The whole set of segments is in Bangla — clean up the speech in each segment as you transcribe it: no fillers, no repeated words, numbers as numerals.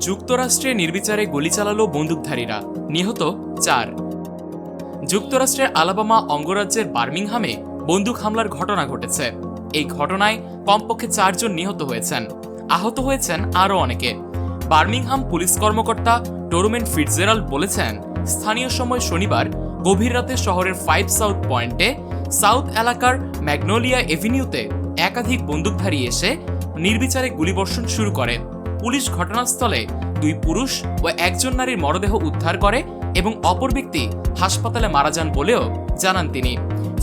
যুক্তরাষ্ট্রে নির্বিচারে গুলি চালালো বন্দুকধারীরা, নিহত 4। যুক্তরাষ্ট্রের আলাবামা অঙ্গরাজ্যের বার্মিংহামে বন্দুক হামলার ঘটনা ঘটেছে। এই ঘটনায় কমপক্ষে 4 জন নিহত হয়েছেন, আহত হয়েছেন আরও অনেকে। বার্মিংহাম পুলিশ কর্মকর্তা টোরমেন ফিটজেরাল্ড বলেছেন, স্থানীয় সময় শনিবার গভীর রাতে শহরের 5 সাউথ পয়েন্টে সাউথ এলাকার ম্যাগনোলিয়া এভিনিউতে একাধিক বন্দুকধারী এসে নির্বিচারে গুলিবর্ষণ শুরু করে। পুলিশ ঘটনাস্থলে 2 পুরুষ ও 1 জন নারীর মরদেহ উদ্ধার করে এবং অপর ব্যক্তি হাসপাতালে মারা যান বলেও জানান তিনি।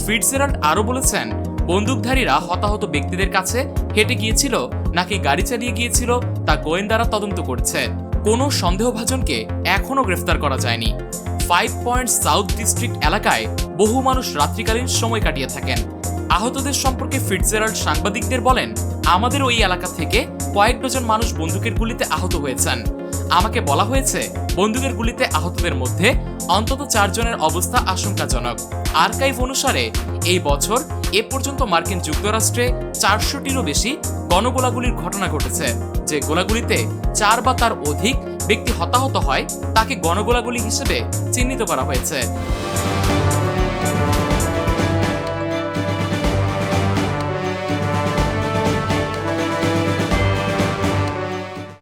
ফিটজেরাল্ড আরও বলেছেন, বন্দুকধারীরা হতাহত ব্যক্তিদের কাছে হেঁটে গিয়েছিল নাকি গাড়ি চালিয়ে গিয়েছিল তা গোয়েন্দারা তদন্ত করছে। কোনো সন্দেহভাজনকে এখনও গ্রেফতার করা যায়নি। 5 পয়েন্ট সাউথ ডিস্ট্রিক্ট এলাকায় বহু মানুষ রাত্রিকালীন সময় কাটিয়ে থাকেন। আহতদের সম্পর্কে ফিটজেরাল্ড সাংবাদিকদের বলেন, আমাদের ওই এলাকা থেকে কয়েক ডজন মানুষ বন্দুকের গুলিতে আহত হয়েছেন। আমাকে বলা হয়েছে, বন্দুকের গুলিতে আহতদের মধ্যে অন্তত 4 জনের অবস্থা আশঙ্কাজনক। আর্কাইভ অনুসারে এই বছর এ পর্যন্ত মার্কিন যুক্তরাষ্ট্রে 400টিরও বেশি গণগোলাগুলির ঘটনা ঘটেছে। যে গোলাগুলিতে 4 বা তার অধিক ব্যক্তি হতাহত হয় তাকে গণগোলাগুলি হিসেবে চিহ্নিত করা হয়েছে।